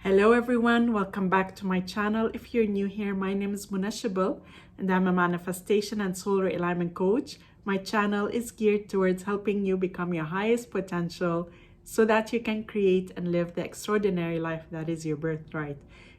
Hello everyone, welcome back to my channel. If you're new here, my name is Irresistible and I'm a manifestation and soul realignment coach. My channel is geared towards helping you become your highest potential so that you can create and live the extraordinary life that is your birthright.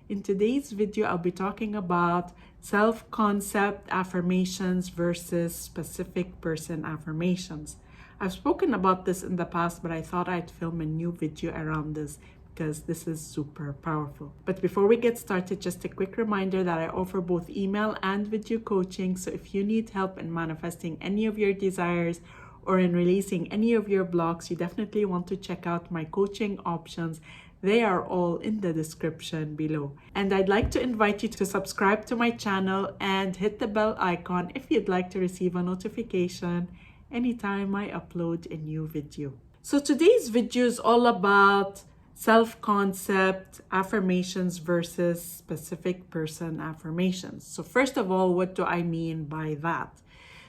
In today's video, I'll be talking about self-concept affirmations versus specific person affirmations. I've spoken about this in the past, but I thought I'd film a new video around this because this is super powerful. But before we get started, just a quick reminder that I offer both email and video coaching. So if you need help in manifesting any of your desires or in releasing any of your blocks, you definitely want to check out my coaching options. They are all in the description below. And I'd like to invite you to subscribe to my channel and hit the bell icon if you'd like to receive a notification anytime I upload a new video. So today's video is all about self-concept affirmations versus specific person affirmations. So first of all, what do I mean by that?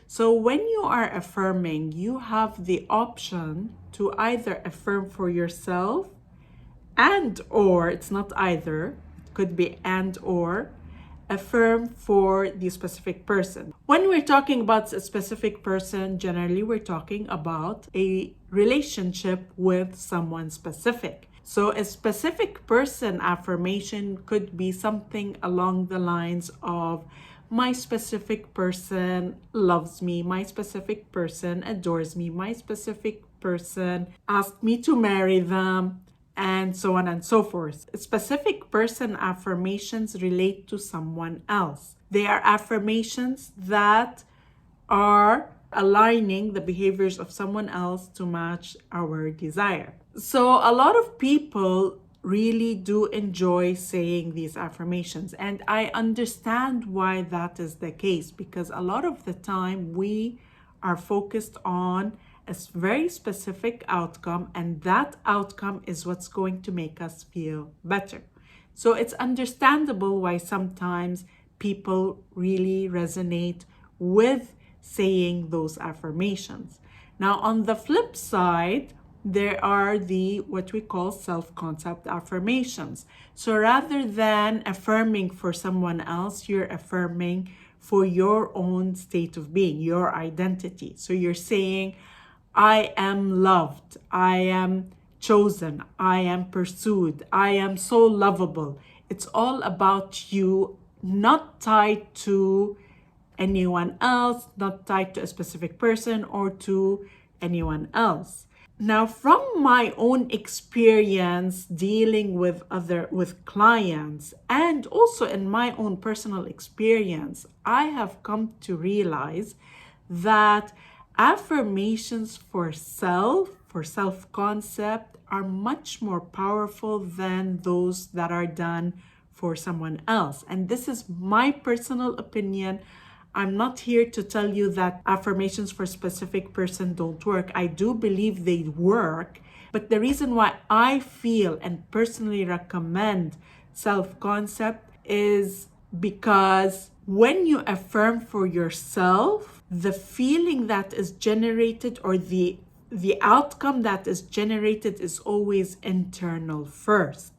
So when you are affirming, you have the option to either affirm for yourself and or, it's not either, it could be and or, affirm for the specific person. When we're talking about a specific person, generally we're talking about a relationship with someone specific. So a specific person affirmation could be something along the lines of, my specific person loves me, my specific person adores me, my specific person asked me to marry them, and so on and so forth. Specific person affirmations relate to someone else. They are affirmations that are aligning the behaviors of someone else to match our desire. So a lot of people really do enjoy saying these affirmations, and I understand why that is the case, because a lot of the time we are focused on a very specific outcome, and that outcome is what's going to make us feel better. So it's understandable why sometimes people really resonate with saying those affirmations. Now, on the flip side, there are the what we call self-concept affirmations. So rather than affirming for someone else, you're affirming for your own state of being, your identity. So you're saying, I am loved, I am chosen, I am pursued, I am so lovable. It's all about you, not tied to anyone else, not tied to a specific person or to anyone else. Now, from my own experience dealing with clients, and also in my own personal experience, I have come to realize that affirmations for self-concept are much more powerful than those that are done for someone else. And this is my personal opinion. I'm not here to tell you that affirmations for a specific person don't work. I do believe they work, but the reason why I feel and personally recommend self-concept is because when you affirm for yourself, the feeling that is generated or the outcome that is generated is always internal first.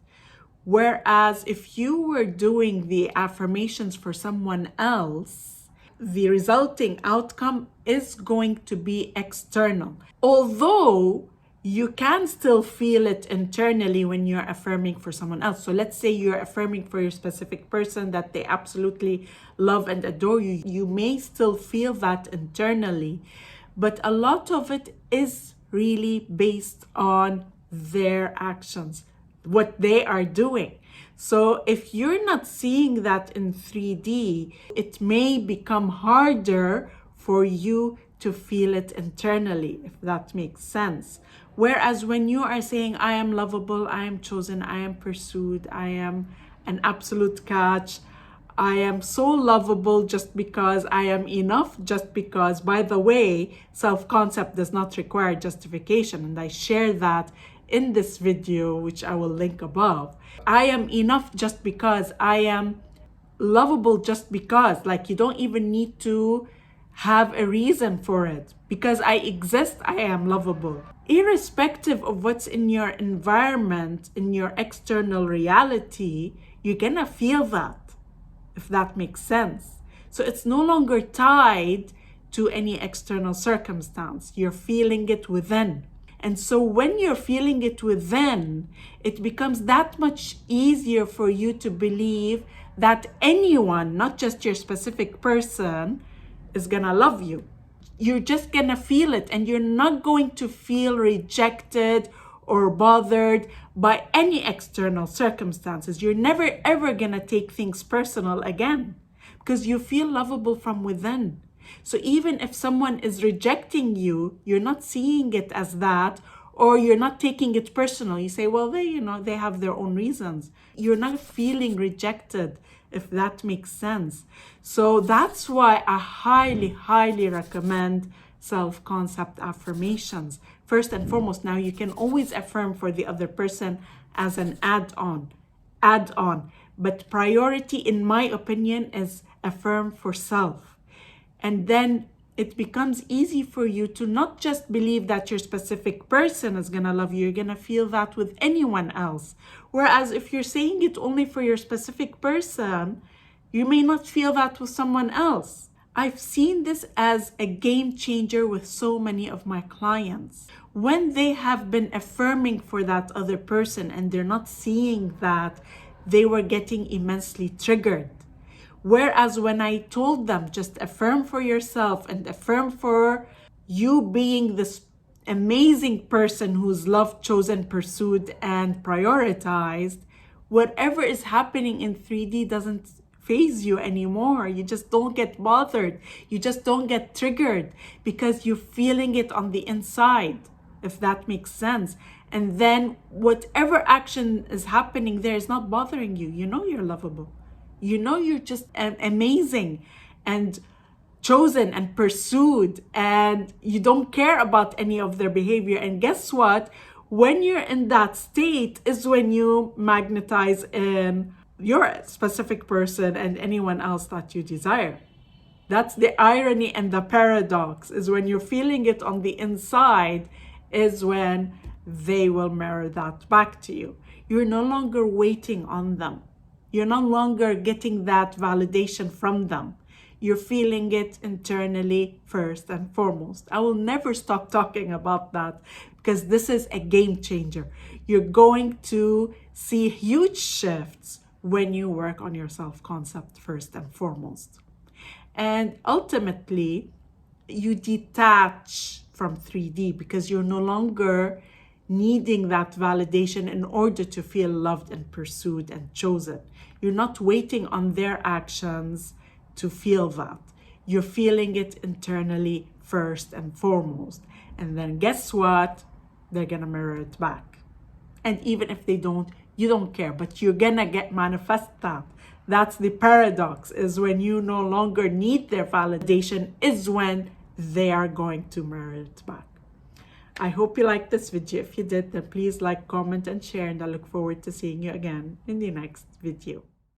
Whereas if you were doing the affirmations for someone else, the resulting outcome is going to be external. Although you can still feel it internally when you're affirming for someone else. So let's say you're affirming for your specific person that they absolutely love and adore you. You may still feel that internally, but a lot of it is really based on their actions, what they are doing. So if you're not seeing that in 3D, it may become harder for you to feel it internally, if that makes sense. Whereas when you are saying, I am lovable, I am chosen, I am pursued, I am an absolute catch, I am so lovable just because I am enough, just because, by the way, self-concept does not require justification. And I share that in this video, which I will link above. I am enough just because, I am lovable just because, like you don't even need to have a reason for it. Because I exist, I am lovable. irrespective of what's in your environment, in your external reality, you're gonna feel that, if that makes sense. So it's no longer tied to any external circumstance. You're feeling it within. And so when you're feeling it within, it becomes that much easier for you to believe that anyone, not just your specific person, is gonna love you. You're just gonna feel it, and you're not going to feel rejected or bothered by any external circumstances. You're never ever gonna take things personal again, because you feel lovable from within. So even if someone is rejecting you, you're not seeing it as that, or you're not taking it personal. You say, well, they have their own reasons. You're not feeling rejected, if that makes sense. So that's why I highly, highly recommend self-concept affirmations. First and foremost, now you can always affirm for the other person as an add-on. But priority, in my opinion, is affirm for self. And then it becomes easy for you to not just believe that your specific person is going to love you, you're going to feel that with anyone else. Whereas if you're saying it only for your specific person, you may not feel that with someone else. I've seen this as a game changer with so many of my clients. When they have been affirming for that other person and they're not seeing that, they were getting immensely triggered. Whereas when I told them just affirm for yourself and affirm for you being this amazing person who's loved, chosen, pursued, and prioritized, whatever is happening in 3D doesn't faze you anymore. You just don't get bothered. You just don't get triggered because you're feeling it on the inside, if that makes sense. And then whatever action is happening there is not bothering you. You know you're lovable. You know you're just amazing and chosen and pursued, and you don't care about any of their behavior. And guess what? When you're in that state is when you magnetize in your specific person and anyone else that you desire. That's the irony and the paradox, is when you're feeling it on the inside is when they will mirror that back to you. You're no longer waiting on them. You're no longer getting that validation from them. You're feeling it internally first and foremost. I will never stop talking about that because this is a game changer. You're going to see huge shifts when you work on your self-concept first and foremost. And ultimately, you detach from 3D because you're no longer needing that validation in order to feel loved and pursued and chosen. You're not waiting on their actions to feel that. You're feeling it internally first and foremost. And then guess what? They're gonna mirror it back. And even if they don't, you don't care, but you're gonna manifest that. That's the paradox, is when you no longer need their validation is when they are going to mirror it back. I hope you liked this video. If you did, then please like, comment, and share, and I look forward to seeing you again in the next video.